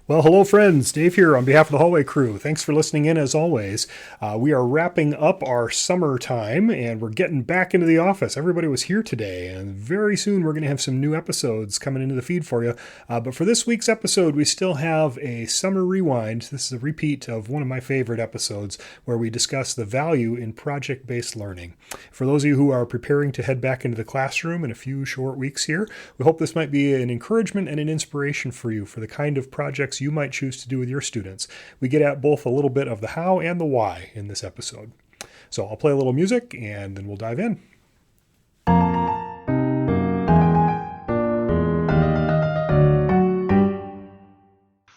Well, hello, friends. Dave here on behalf of the Hallway crew. Thanks for listening in as always. We are wrapping up our summertime and we're getting back into the office. Everybody was here today, and very soon we're going to have some new episodes coming into the feed for you. But for this week's episode, we still have a summer rewind. This is a repeat of one of my favorite episodes where we discuss the value in project based learning. For those of you who are preparing to head back into the classroom in a few short weeks here, we hope this might be an encouragement and an inspiration for you for the kind of projects you might choose to do with your students. We get at both a little bit of the how and the why in this episode. So I'll play a little music and then we'll dive in.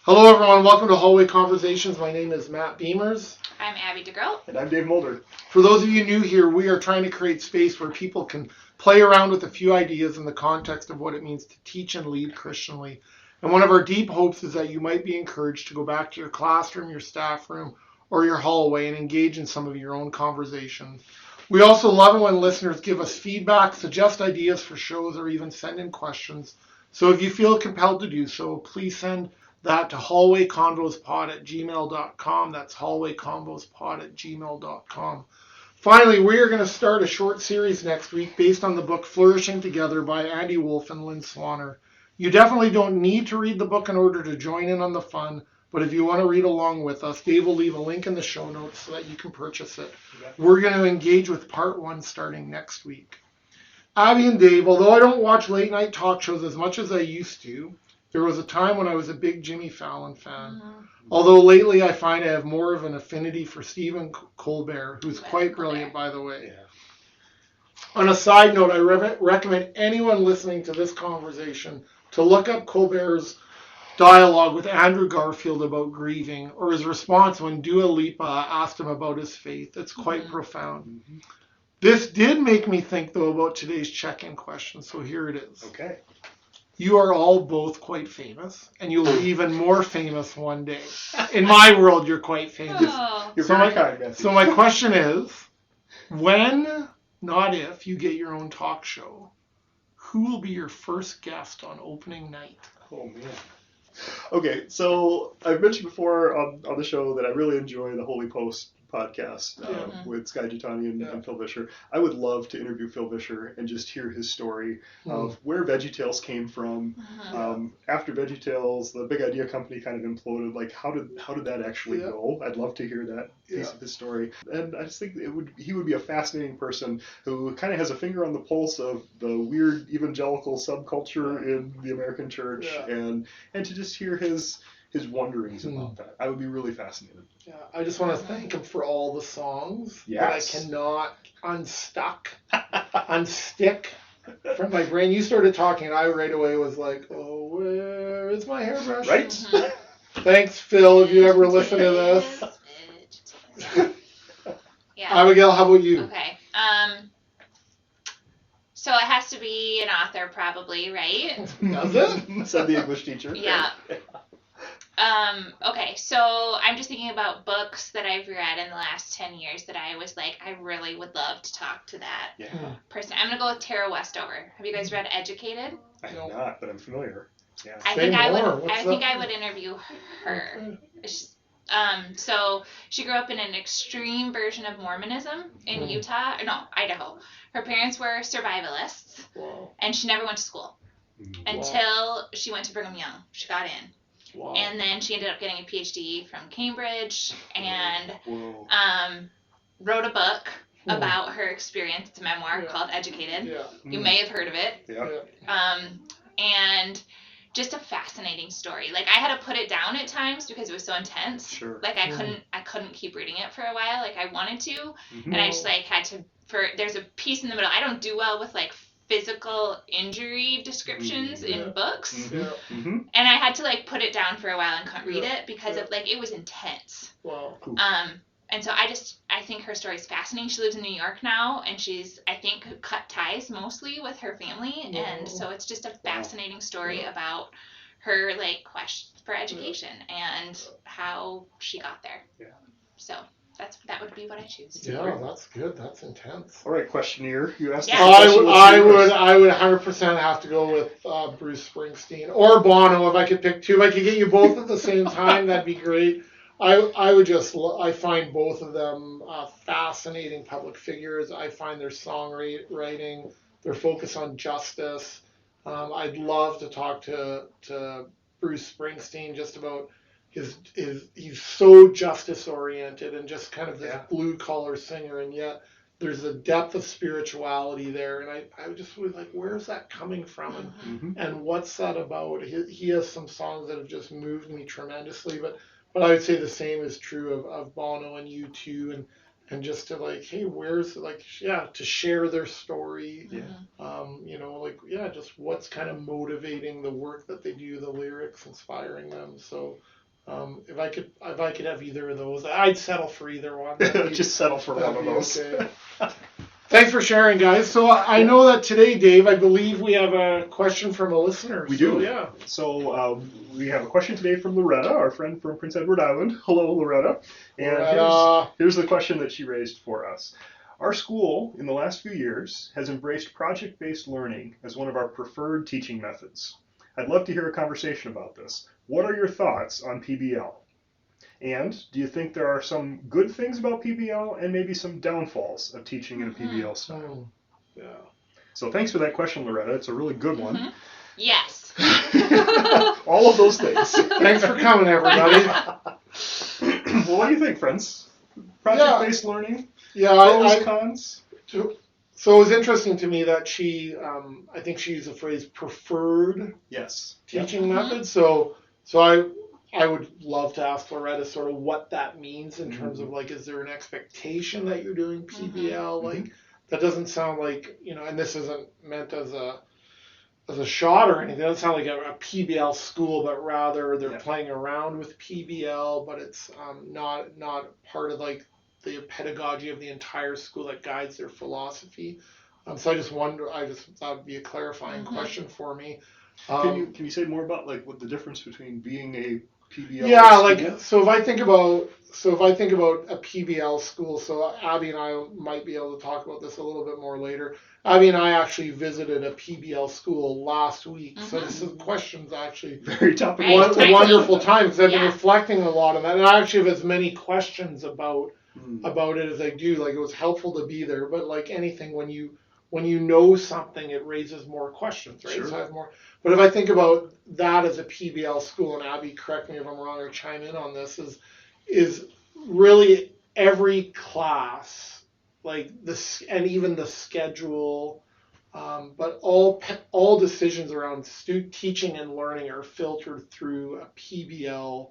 Hello everyone, welcome to Hallway Conversations. My name is Matt Beamers. I'm Abby DeGroat. And I'm Dave Mulder. For those of you new here, we are trying to create space where people can play around with a few ideas in the context of what it means to teach and lead Christianly. And one of our deep hopes is that you might be encouraged to go back to your classroom, your staff room, or your hallway and engage in some of your own conversations. We also love it when listeners give us feedback, suggest ideas for shows, or even send in questions. So if you feel compelled to do so, please send that to hallwayconvospod@gmail.com. That's hallwayconvospod@gmail.com. Finally, we are going to start a short series next week based on the book Flourishing Together by Andy Wolf and Lynn Swanner. You definitely don't need to read the book in order to join in on the fun, but if you want to read along with us, Dave will leave a link in the show notes so that you can purchase it. We're going to engage with part one starting next week. Abby and Dave, although I don't watch late night talk shows as much as I used to, there was a time when I was a big Jimmy Fallon fan. Although lately I find I have more of an affinity for Stephen Colbert, who's quite brilliant, by the way. Yeah. On a side note, I recommend anyone listening to this conversation to look up Colbert's dialogue with Andrew Garfield about grieving, or his response when Dua Lipa asked him about his faith. It's quite profound. This did make me think, though, about today's check-in question, so here it is. Okay. You are all both quite famous, and you'll be even more famous one day. In my world, you're quite famous. Oh. You're very kind, Matthew. So my question is, when, not if, you get your own talk show, who will be your first guest on opening night? Oh, man. Okay, so I've mentioned before on the show that I really enjoy the Holy Post podcast with Sky Gitani and Phil Vischer. I would love to interview Phil Vischer and just hear his story of where VeggieTales came from. After VeggieTales, the Big Idea Company kind of imploded. Like, how did that actually go? I'd love to hear that piece of his story. And I just think he would be a fascinating person who kind of has a finger on the pulse of the weird evangelical subculture in the American church, and to just hear his wonderings about that. I would be really fascinated. Yeah, I just want to thank him for all the songs that I cannot unstick from my brain. You started talking and I right away was like, oh, where is my hairbrush? Right? Thanks, Phil, if you ever listen to this. Yeah. Abigail, how about you? Okay. So it has to be an author, probably, right? Does it? Said the English teacher. Yeah. Okay, so I'm just thinking about books that I've read in the last 10 years that I was like, I really would love to talk to that person. I'm going to go with Tara Westover. Have you guys read Educated? I have not, but I'm familiar. Yeah. I think I would interview her. So she grew up in an extreme version of Mormonism in Idaho. Her parents were survivalists, and she never went to school until she went to Brigham Young. She got in. Wow. And then she ended up getting a PhD from Cambridge and wrote a book about her experience. It's a memoir called Educated. Yeah. You may have heard of it. Yeah. And just a fascinating story. Like, I had to put it down at times because it was so intense. Sure. Like, I couldn't keep reading it for a while. Like, I wanted to, and I just like had to. There's a piece in the middle. I don't do well with like physical injury descriptions in books, and I had to like put it down for a while and couldn't read it because of like it was intense. Wow. And so I think her story is fascinating. She lives in New York now, and she's, I think, cut ties mostly with her family, and so it's just a fascinating story about her like quest for education and how she got there. Yeah. So that would be what I choose. Yeah, that's good. That's intense. All right, questionnaire. You asked. Yeah. The question, I would 100% have to go with Bruce Springsteen or Bono if I could pick two. If I could get you both at the same time, that'd be great. I would just I find both of them fascinating public figures. I find their songwriting, their focus on justice. I'd love to talk to Bruce Springsteen just about he's so justice oriented and just kind of this blue collar singer, and yet there's a depth of spirituality there, and I just was like, where's that coming from, and what's that about? He has some songs that have just moved me tremendously, but I would say the same is true of Bono and U2, and just to like, hey, where's like, to share their story, just what's kind of motivating the work that they do, the lyrics inspiring them. So if I could have either of those, I'd settle for either one. Just settle for one of those. Okay. Thanks for sharing, guys. So I know that today, Dave, I believe we have a question from a listener. We do. Yeah. So we have a question today from Loretta, our friend from Prince Edward Island. Hello, Loretta. And here's the question that she raised for us. Our school, in the last few years, has embraced project-based learning as one of our preferred teaching methods. I'd love to hear a conversation about this. What are your thoughts on PBL? And do you think there are some good things about PBL and maybe some downfalls of teaching in a PBL style? Yeah. So thanks for that question, Loretta. It's a really good one. Yes. All of those things. Thanks for coming, everybody. Well, what do you think, friends? Project-based learning? Yeah, pros, cons? So it was interesting to me that she, I think she used the phrase preferred teaching method. So I would love to ask Loretta sort of what that means in terms of like, is there an expectation that you're doing PBL? Like, that doesn't sound like, and this isn't meant as a shot or anything. It doesn't sound like a PBL school, but rather they're playing around with PBL, but it's not part of like the pedagogy of the entire school that guides their philosophy. So I just that would be a clarifying question for me. Can you say more about like what the difference between being a PBL? Yeah, school? like so if I think about a PBL school, so Abby and I might be able to talk about this a little bit more later. Abby and I actually visited a PBL school last week, so this question's actually very topical. Wonderful time because I've been reflecting a lot on that, and I actually have as many questions about it as I do. Like, it was helpful to be there, but like anything, when you know something, it raises more questions, right? Sure. So I have more. But if I think about that as a PBL school, and Abby, correct me if I'm wrong or chime in on this, is really every class, like this, and even the schedule, but all decisions around teaching and learning are filtered through a PBL.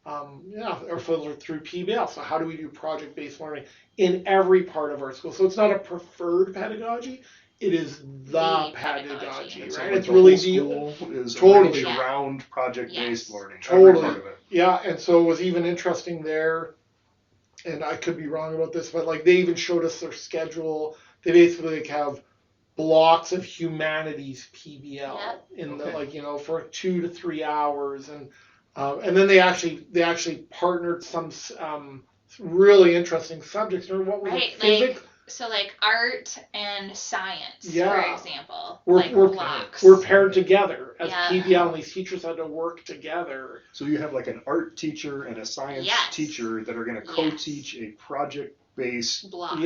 Or filtered through PBL. So how do we do project-based learning in every part of our school? So it's not a preferred pedagogy; it is the pedagogy, right? So it's the really whole school is totally around project-based learning. Totally, Every part of it. Yeah. And so it was even interesting there, and I could be wrong about this, but like they even showed us their schedule. They basically like have blocks of humanities PBL in the for 2 to 3 hours and then they actually partnered some really interesting subjects. Or what was it? Physics? Like art and science, for example. Blocks. We're paired together as PBL, and these teachers had to work together. So you have like an art teacher and a science teacher that are going to co-teach a project-based block.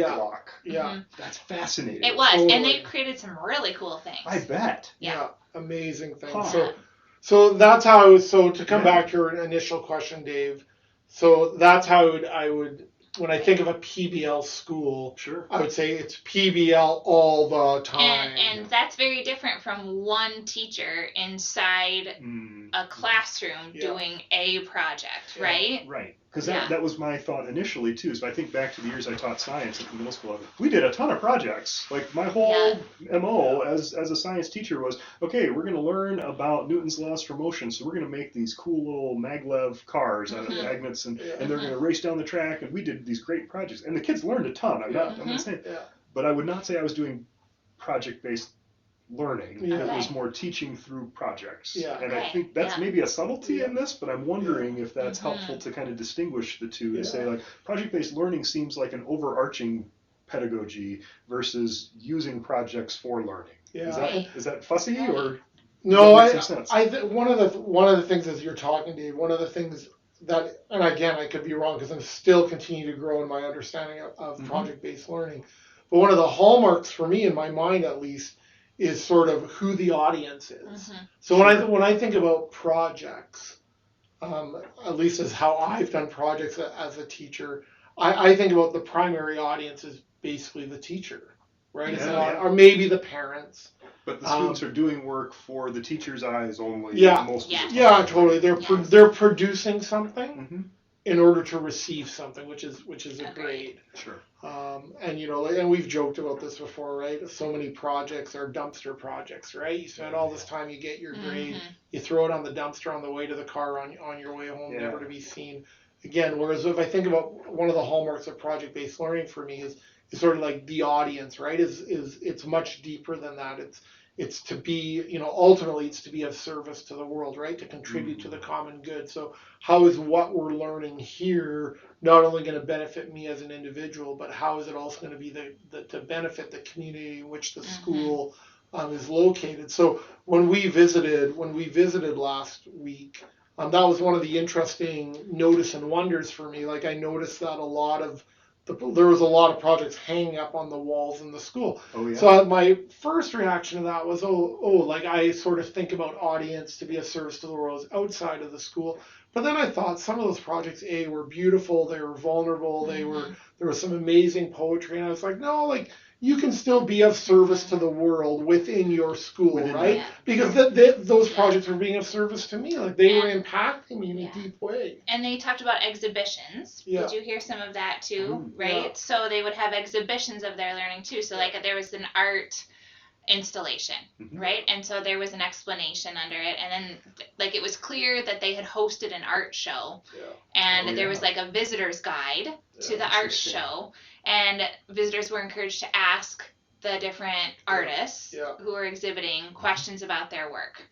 Yeah. That's fascinating. It was, and they created some really cool things. I bet. Yeah, amazing things. So that's how. So to come back to your initial question, Dave. So that's how I would when I think of a PBL school. Sure. I would say it's PBL all the time. And that's very different from one teacher inside a classroom doing a project, right? Right. Because that was my thought initially, too. So I think back to the years I taught science at the middle school. We did a ton of projects. Like, my whole MO as a science teacher was, okay, we're going to learn about Newton's laws for motion. So we're going to make these cool little maglev cars out of magnets, and they're going to race down the track. And we did these great projects. And the kids learned a ton. I'm not saying. But I would not say I was doing project-based learning. Yeah. It was Okay. more teaching through projects. Yeah. And I Okay. think that's Yeah. maybe a subtlety Yeah. in this, but I'm wondering if that's Mhm. helpful to kind of distinguish the two, Yeah. to say like project-based learning seems like an overarching pedagogy versus using projects for learning. Yeah. Right. Is that fussy Right. or No, does that make some sense? one of the things as you're talking, Dave, one of the things that, and again, I could be wrong because I'm still continuing to grow in my understanding of Mhm. project-based learning. But one of the hallmarks for me, in my mind at least, is sort of who the audience is. Mhm. So when I think about projects, at least as how I've done projects as a teacher, I think about the primary audience is basically the teacher, right? Yeah. Or maybe the parents. But the students are doing work for the teacher's eyes only. Yeah. Most Yeah. of the Yeah, time. totally. Yes. They're producing something Mm-hmm. in order to receive something, which is a Agreed. grade. Sure. And and we've joked about this before, right? So many projects are dumpster projects, right? You spend all this time, you get your grade, Mhm. you throw it on the dumpster on the way to the car on your way home, Yeah. never to be seen again. Whereas if I think about one of the hallmarks of project-based learning for me is sort of like the audience, right? Is it's much deeper than that. It's to be, ultimately it's to be of service to the world, right? To contribute to the common good. So how is what we're learning here not only going to benefit me as an individual, but how is it also going to be to benefit the community in which the school is located? So when we visited last week, that was one of the interesting notice and wonders for me. Like I noticed that there was a lot of projects hanging up on the walls in the school. Oh yeah. So my first reaction to that was, like I sort of think about audience to be of service to the world outside of the school. But then I thought some of those projects, were beautiful, they were vulnerable, there was some amazing poetry, and I was like, no, like you can still be of service to the world within your school, right? that. Because those projects were being of service to me, like they were impacting me in a deep way. And they talked about exhibitions. Yeah. Did you hear some of that too? Right? Yeah. So they would have exhibitions of their learning too. So like there was an art installation, right? And so there was an explanation under it, and then like it was clear that they had hosted an art show, and there was like a visitor's guide to the art show, and visitors were encouraged to ask the different artists who were exhibiting questions about their work,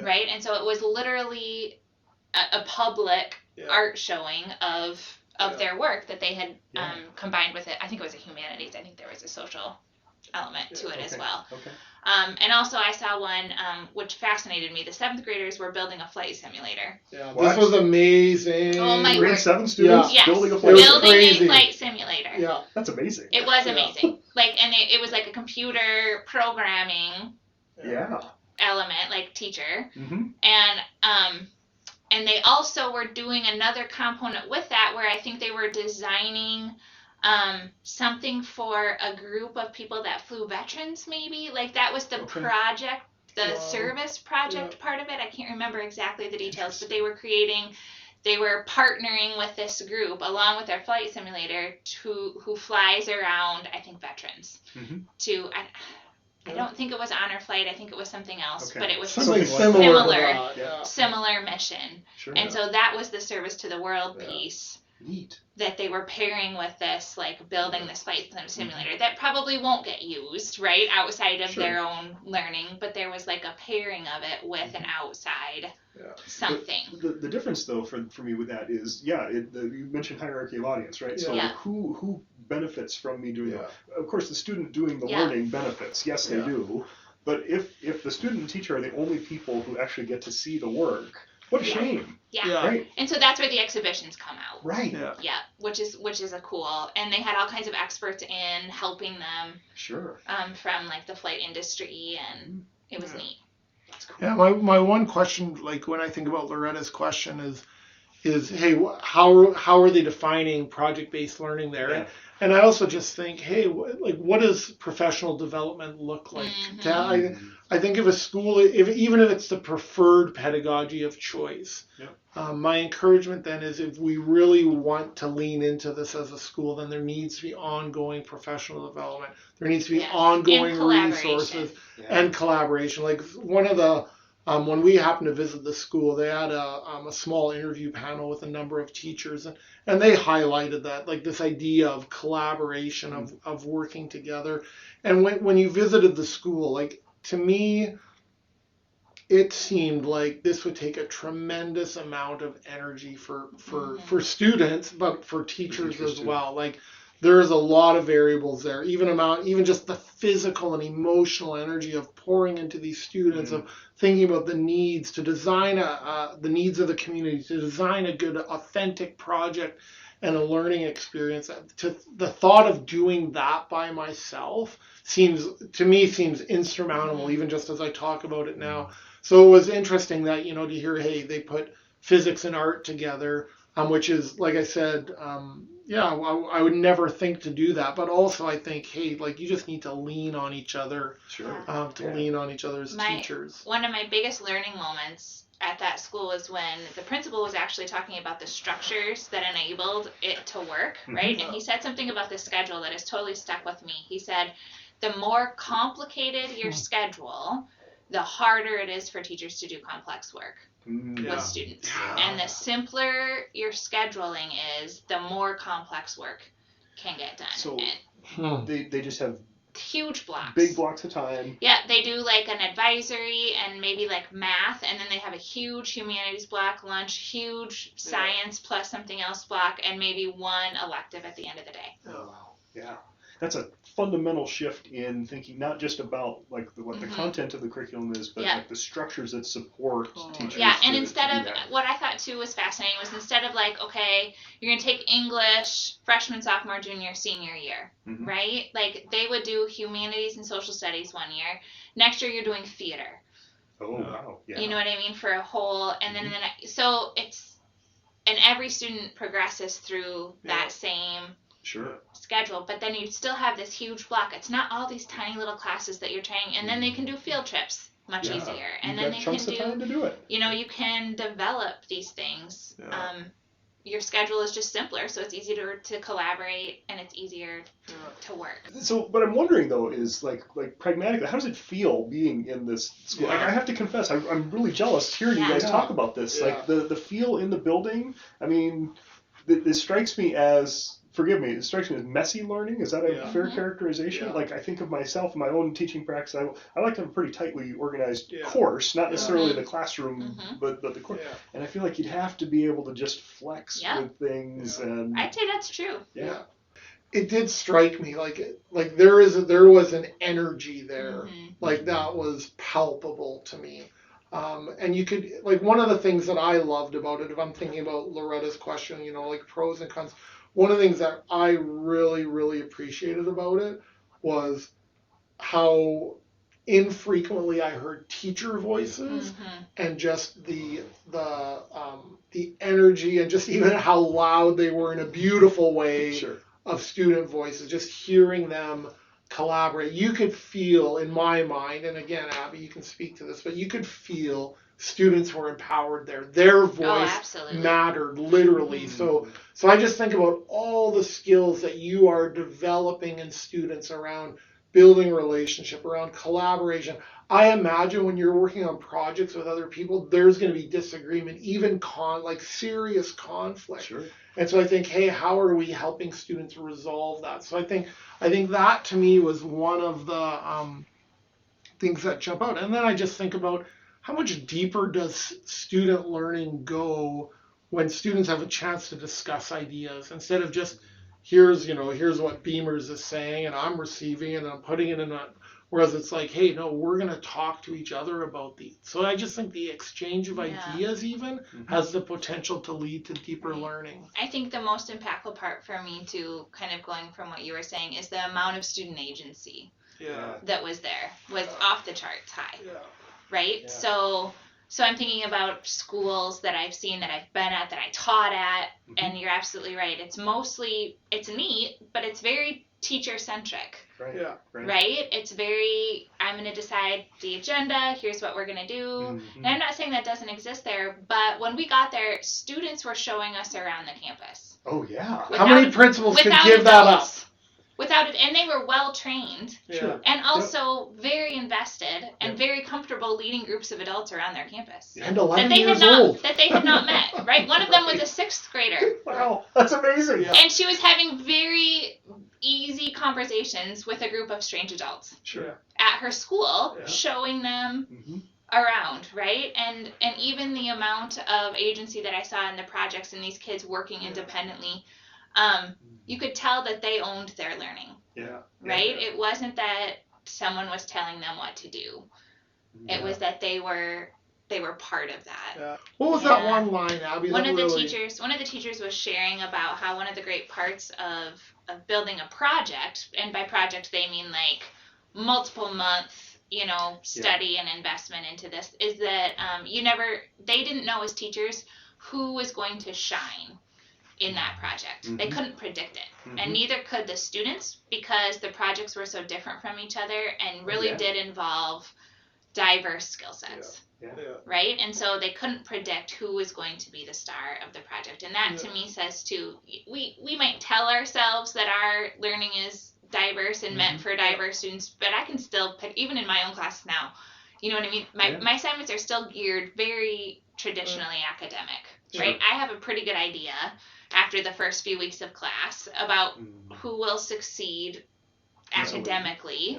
right? And so it was literally a public art showing of their work that they had combined with it. I think it was a humanities. I think there was a social element to it as well. Okay. And also I saw one which fascinated me. The 7th graders were building a flight simulator. Yeah, What? this was amazing. Oh my Grade word. 7 students Yes. building a It was flight. crazy. A flight simulator. Yeah. That's amazing. It was amazing. Like, and it was like a computer programming Yeah. element, like teacher. Mm-hmm. And they also were doing another component with that where I think they were designing something for a group of people that flew veterans, maybe. Like that was the project, the service project part of it. I can't remember exactly the details, but they were partnering with this group along with their flight simulator who flies around, I think, veterans to. I don't think it was Honor Flight. I think it was something else, but it was something similar mission. Sure. And so that was the service to the world piece. Neat. That they were pairing with this, like building this flight simulator that probably won't get used, right, outside of their own learning, but there was like a pairing of it with an outside something. The difference, though, for me with that is, you mentioned hierarchy of audience, right? So who benefits from me doing that? Of course, the student doing the learning benefits. Yes, they do. But if the student and teacher are the only people who actually get to see the work, what a shame. Yeah. Right. And so that's where the exhibitions come out. Right. Yeah. Which is a cool, and they had all kinds of experts in helping them. Sure. From like the flight industry, and it was neat. That's cool. Yeah. My one question, like when I think about Loretta's question, is hey, how are they defining project-based learning there? Yeah. And I also just think, hey, what does professional development look like? I think if a school, even if it's the preferred pedagogy of choice, my encouragement then is if we really want to lean into this as a school, then there needs to be ongoing professional development. There needs to be ongoing resources and collaboration. Like one of the when we happened to visit the school, they had a small interview panel with a number of teachers, and they highlighted that, like this idea of collaboration, of working together. And when you visited the school, like to me, it seemed like this would take a tremendous amount of energy for students, but for teachers as too. well. Like there's a lot of variables there, even just the physical and emotional energy of pouring into these students, of thinking about the needs, to design the needs of the community, to design a good, authentic project and a learning experience. To the thought of doing that by myself seems insurmountable, even just as I talk about it now. So it was interesting that, to hear, hey, they put physics and art together, which is, like I said, I would never think to do that. But also I think, hey, like you just need to lean on each other, lean on each other as teachers. One of my biggest learning moments at that school was when the principal was actually talking about the structures that enabled it to work, right? And he said something about the schedule that has totally stuck with me. He said, the more complicated your schedule, the harder it is for teachers to do complex work with students. And the simpler your scheduling is, the more complex work can get done. So they just have huge blocks. Big blocks of time. Yeah, they do like an advisory and maybe like math, and then they have a huge humanities block, lunch, huge science plus something else block, and maybe one elective at the end of the day. Oh, yeah. That's a fundamental shift in thinking not just about like what the content of the curriculum is, but like the structures that support teachers. Yeah, and instead of what I thought too was fascinating was instead of like, okay, you're gonna take English freshman, sophomore, junior, senior year, right? Like they would do humanities and social studies one year. Next year you're doing theater. Oh wow! Yeah. You know what I mean, for a whole, and then so it's, and every student progresses through that same schedule, but then you still have this huge block. It's not all these tiny little classes that you're trying, and then they can do field trips much easier, and then they can do, you can develop these things. Your schedule is just simpler, so it's easier to collaborate and it's easier to work. So, what I'm wondering though is like pragmatically, how does it feel being in this school? Like, I have to confess, I'm really jealous hearing you guys talk about this. Like the feel in the building. I mean, this strikes me as, forgive me, it strikes me as messy learning. Is that a fair characterization? Yeah. Like I think of myself in my own teaching practice, I like to have a pretty tightly organized course, not necessarily the classroom, but the course. Yeah. And I feel like you'd have to be able to just flex with things. And I'd say that's true. Yeah. It did strike me like there was an energy there, like that was palpable to me. And you could, like, one of the things that I loved about it, if I'm thinking about Loretta's question, like pros and cons, one of the things that I really, really appreciated about it was how infrequently I heard teacher voices and just the energy and just even how loud they were in a beautiful way of student voices, just hearing them collaborate. You could feel, in my mind, and again, Abby, you can speak to this, but you could feel students were empowered there. Their voice mattered, literally. So I just think about all the skills that you are developing in students around building relationship, around collaboration. I imagine when you're working on projects with other people, there's going to be disagreement, even serious conflict. Sure. And so I think, hey, how are we helping students resolve that? So I think that to me was one of the things that jump out. And then I just think about how much deeper does student learning go when students have a chance to discuss ideas instead of just here's what Beamers is saying and I'm receiving it and I'm putting it in a, whereas it's like, hey, no, we're going to talk to each other about these. So I just think the exchange of ideas even has the potential to lead to deeper learning. I think the most impactful part for me too, kind of going from what you were saying, is the amount of student agency that was there was off the charts high. Yeah. Right? Yeah. So I'm thinking about schools that I've seen, that I've been at, that I taught at, and you're absolutely right. It's neat, but it's very teacher-centric. Right. Yeah. Right? It's very, I'm going to decide the agenda, here's what we're going to do. And I'm not saying that doesn't exist there, but when we got there, students were showing us around the campus. Oh, yeah. How many principals could give that up? Without it, and they were well trained, and also very invested and very comfortable leading groups of adults around their campus. And 11 years old. That they had not met, right? One of them was a 6th grader. Wow, that's amazing. Yeah. And she was having very easy conversations with a group of strange adults Sure. at her school, showing them around, right? And even the amount of agency that I saw in the projects and these kids working independently, you could tell that they owned their learning. Yeah. Right? It wasn't that someone was telling them what to do. It was that they were part of that. Yeah. What was that one line, Abby? One of the teachers was sharing about how one of the great parts of building a project, and by project they mean like multiple month, study and investment into this, is that they didn't know as teachers who was going to shine in that project. They couldn't predict it. And neither could the students, because the projects were so different from each other and really did involve diverse skill sets. Right? And so they couldn't predict who was going to be the star of the project. And that to me says too, we might tell ourselves that our learning is diverse and meant for diverse students, but I can still pick, even in my own class now, you know what I mean? My assignments are still geared very traditionally academic, right? I have a pretty good idea after the first few weeks of class about who will succeed academically.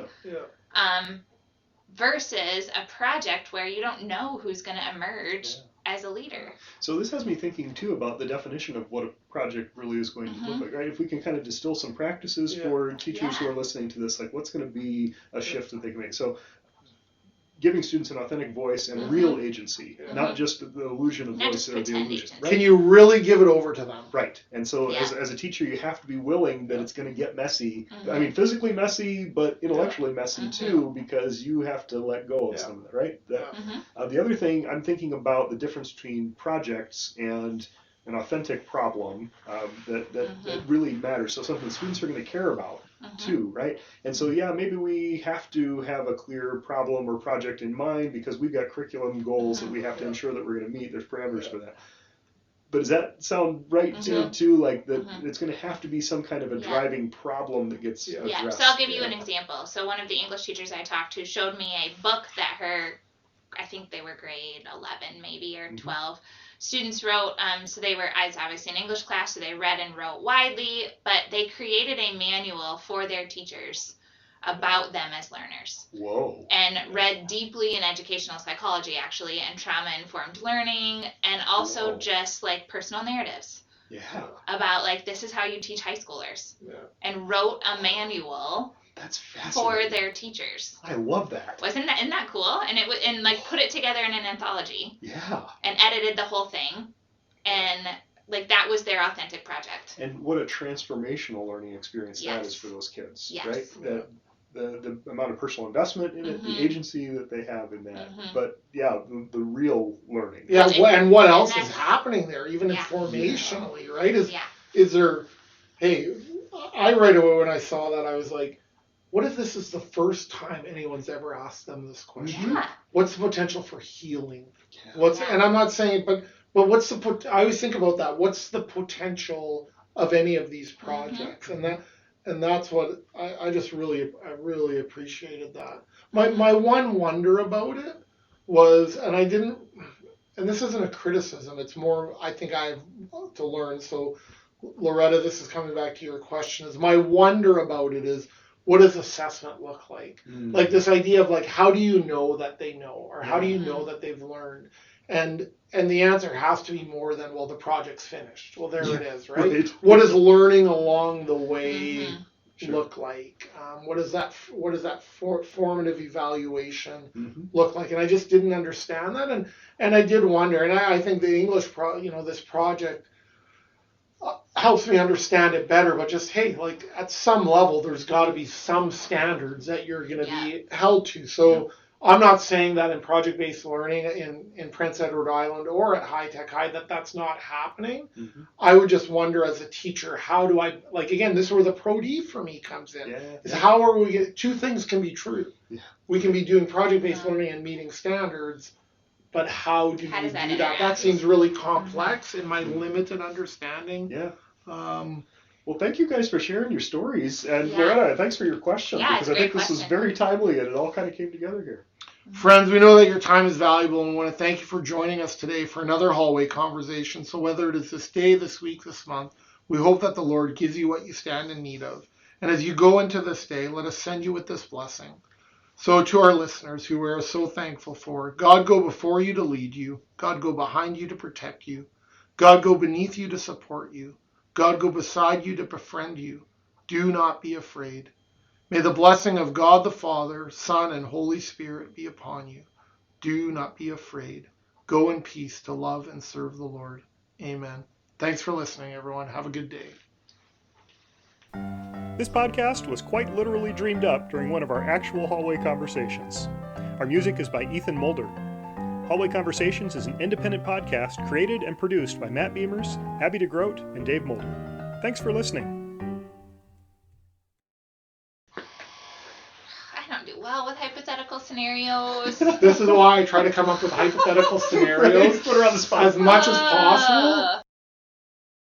Versus a project where you don't know who's going to emerge as a leader. So this has me thinking too about the definition of what a project really is going to look like, right? If we can kind of distill some practices for teachers who are listening to this, like what's going to be a shift that they can make. So giving students an authentic voice and real agency, not just the illusion of voice or the illusion. Right? Can you really give it over to them? Right. And so as a teacher, you have to be willing that it's going to get messy. I mean, physically messy, but intellectually messy too, because you have to let go of some of it, right? The other thing, I'm thinking about the difference between projects and an authentic problem that really matters. So something students are going to care about too, right? And so, maybe we have to have a clear problem or project in mind because we've got curriculum goals that we have to ensure that we're going to meet. There's parameters for that. But does that sound right too? Like that it's going to have to be some kind of a driving problem that gets addressed. Yeah, so I'll give you an example. So one of the English teachers I talked to showed me a book that I think they were grade 11 maybe or 12. Students wrote, so they were, it's obviously an English class, so they read and wrote widely, but they created a manual for their teachers about them as learners. Whoa. And read deeply in educational psychology, actually, and trauma-informed learning, and also just like personal narratives. Yeah. About like, this is how you teach high schoolers. Yeah. And wrote a manual. That's fascinating. For their teachers. I love that. Isn't that cool? And put it together in an anthology. Yeah. And edited the whole thing, and like that was their authentic project. And what a transformational learning experience that is for those kids, right? The amount of personal investment in it, the agency that they have in that, but the real learning. Yeah, and what else is happening there, even informationally, right? Is there? Hey, I right away when I saw that I was like, what if this is the first time anyone's ever asked them this question? Yeah. What's the potential for healing? And I'm not saying, but what's I always think about that. What's the potential of any of these projects? And that's what I really appreciated that. My one wonder about it was, and this isn't a criticism. It's more, I think I have to learn. So Loretta, this is coming back to your question. Is my wonder about it is, what does assessment look like? Like this idea of like, how do you know that they know, or how do you know that they've learned? And the answer has to be more than, well, the project's finished. Well, there it is, right? What does learning along the way look like? What does that formative evaluation look like? And I just didn't understand that, and I did wonder. And I think the English this project helps me understand it better, but just, hey, like at some level, there's got to be some standards that you're going to be held to. So I'm not saying that in project-based learning in Prince Edward Island or at High Tech High that's not happening. I would just wonder as a teacher, how do I, like, again, this is where the Pro-D for me comes in. Is how are we, two things can be true. We can be doing project-based learning and meeting standards, but how do you do that? That seems really complex in my limited understanding. Well, thank you guys for sharing your stories. And Loretta, thanks for your question, because I think this was very timely and it all kind of came together here. Friends, we know that your time is valuable and we want to thank you for joining us today for another hallway conversation. So whether it is this day, this week, this month, we hope that the Lord gives you what you stand in need of. And as you go into this day, let us send you with this blessing. So to our listeners who we are so thankful for, God go before you to lead you. God go behind you to protect you. God go beneath you to support you. God go beside you to befriend you. Do not be afraid. May the blessing of God the Father, Son, and Holy Spirit be upon you. Do not be afraid. Go in peace to love and serve the Lord. Amen. Thanks for listening, everyone. Have a good day. This podcast was quite literally dreamed up during one of our actual hallway conversations. Our music is by Ethan Mulder. Hallway Conversations is an independent podcast created and produced by Matt Beamers, Abby DeGroat, and Dave Mulder. Thanks for listening. I don't do well with hypothetical scenarios. This is why I try to come up with hypothetical scenarios Put her on the spot. as much as possible.